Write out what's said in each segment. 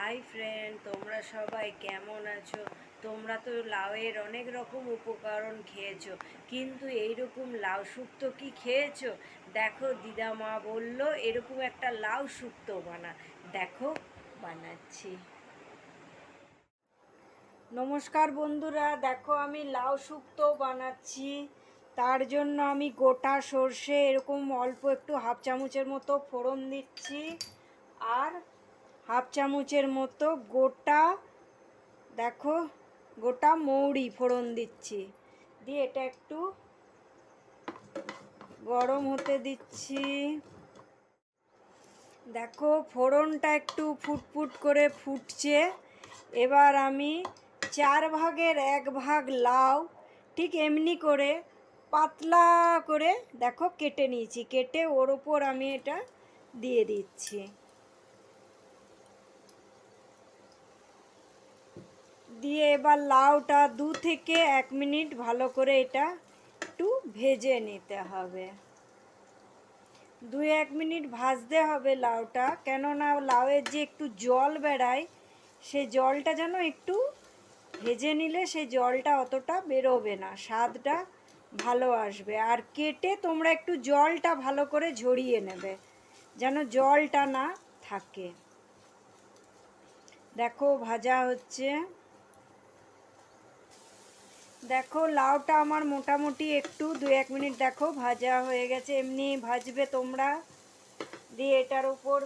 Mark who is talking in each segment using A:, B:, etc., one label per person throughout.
A: Hi friend, তোমরা সবাই কেমন আছো? তোমরা তো লাউয়ের অনেক রকম উপকরণ খেয়েছো, কিন্তু এইরকম লাউ শুক্তো কি খেয়েছো? দেখো, দিদা মা বললো এরকম একটা লাউ শুক্তো বানা। দেখো, বানাচ্ছি। নমস্কার বন্ধুরা, দেখো আমি লাউ শুক্তো বানাচ্ছি। তার জন্য আমি গোটা সর্ষে এরকম অল্প একটু হাফ চামচের মতো ফোড়ন দিচ্ছি, আর হাফ চামচের মতো দেখো গোটা মৌরি ফোড়ন দিচ্ছি। দিয়ে এটা একটু গরম হতে দিচ্ছি। দেখো ফোড়নটা একটু ফুটফুট করে ফুটছে। এবার আমি 1/4 ভাগ লাউ ঠিক এমনি করে পাতলা করে দেখো কেটে নিয়েছি। কেটে ওর ওপর আমি এটা দিয়ে দিচ্ছি। দিয়ে এবার লাউটা 2 থেকে 1 মিনিট ভালো করে এটা একটু ভেজে নিতে হবে। 2-1 মিনিট ভাজতে হবে লাউটা, কেননা লাউয়ের যে একটু জল বেড়ায়, সেই জলটা যেন একটু ভেজে নিলে সেই জলটা অতটা বেরোবে না, স্বাদটা ভালো আসবে। আর কেটে তোমরা একটু জলটা ভালো করে ঝরিয়ে নেবে, যেন জলটা না থাকে। দেখো ভাজা হচ্ছে। দেখো লাউটা আমার মোটামুটি একটু 2-1 মিনিট দেখো ভাজা হয়ে গেছে। এমনি ভাজবে তোমরা। দিয়ে এটার উপর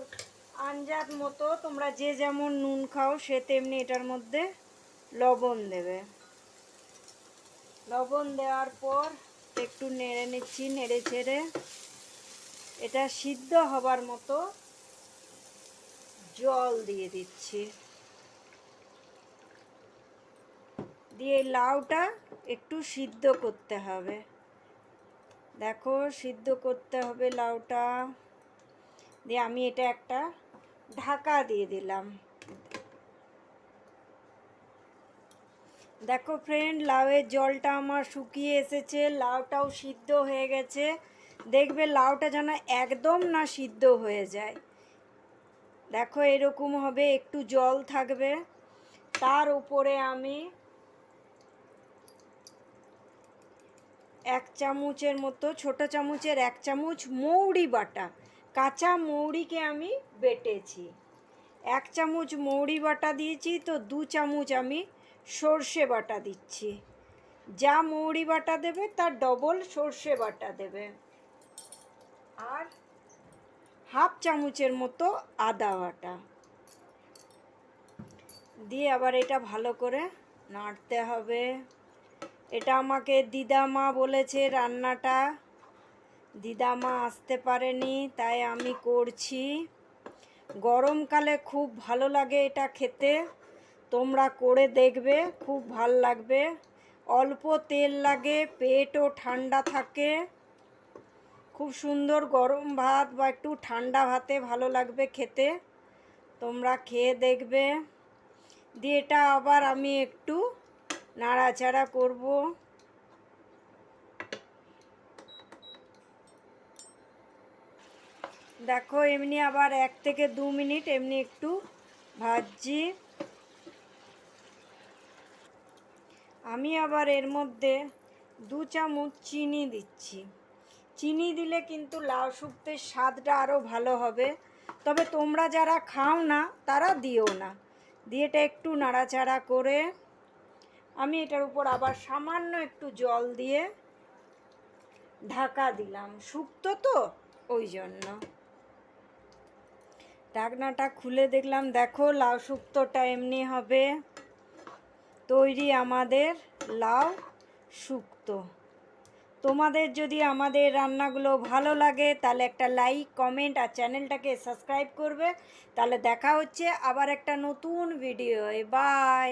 A: আন্দাজ মতো তোমরা যে যেমন নুন খাও সে তেমনি এটার মধ্যে লবণ দেবে। লবণ দেওয়ার পর একটু নেড়ে নিচ্ছি, নেড়ে ছেড়ে এটা সিদ্ধ হবার মতো জল দিয়ে দিচ্ছি। দিয়ে লাউটা একটু সিদ্ধ করতে হবে। দেখো সিদ্ধ করতে হবে লাউটা। দিয়ে আমি এটা একটা ঢাকা দিয়ে দিলাম। দেখো ফ্রেন্ড, লাউয়ের জলটা আমার শুকিয়ে এসেছে, লাউটাও সিদ্ধ হয়ে গেছে। দেখবে লাউটা যেন একদম না সিদ্ধ হয়ে যায়। দেখো এরকম হবে, একটু জল থাকবে। তার উপরে আমি 1 চামচের মতো, ছোটো চামচের 1 চামচ মৌরি বাটা, কাঁচা মৌরিকে আমি বেটেছি। 1 চামচ মৌরি বাটা দিয়েছি, তো 2 চামচ আমি সর্ষে বাটা দিচ্ছি। যা মৌরি বাটা দেবে তার ডবল সর্ষে বাটা দেবে। আর হাফ চামচের মতো আদা বাটা দিয়ে আবার এটা ভালো করে নাড়তে হবে। এটা আমাকে দিদামা বলেছে রান্নাটা, দিদামা আসতে পারেনি তাই আমি করছি। গরমকালে খুব ভালো লাগে এটা খেতে, তোমরা করে দেখবে, খুব ভাল লাগবে। অল্প তেল লাগে, পেটও ঠান্ডা থাকে। খুব সুন্দর গরম ভাত বা একটু ঠান্ডা ভাতে ভালো লাগবে খেতে, তোমরা খেয়ে দেখবে। দিয়ে এটা আবার আমি একটু নাড়াচাড়া করব। দেখো এমনি আবার 1 থেকে 2 মিনিট এমনি একটু ভাজছি। আমি আবার এর মধ্যে 2 চামচ চিনি দিচ্ছি। চিনি দিলে কিন্তু লাউ শুক্তোর স্বাদটা আরও ভালো হবে, তবে তোমরা যারা খাও না তারা দিও না। দিয়ে এটা একটু নাড়াচাড়া করে আমি এটার উপর আবার সামান্য একটু জল দিয়ে ঢাকা দিলাম, শুক্তো তো ওই জন্য। ঢাকনাটা খুলে দেখলাম, দেখো লাউ শুক্তোটা এমনি হবে তৈরি আমাদের লাউ শুক্তো। তোমাদের যদি আমাদের রান্নাগুলো ভালো লাগে তাহলে একটা লাইক, কমেন্ট আর চ্যানেলটাকে সাবস্ক্রাইব করবে। তাহলে দেখা হচ্ছে আবার একটা নতুন ভিডিও। বাই।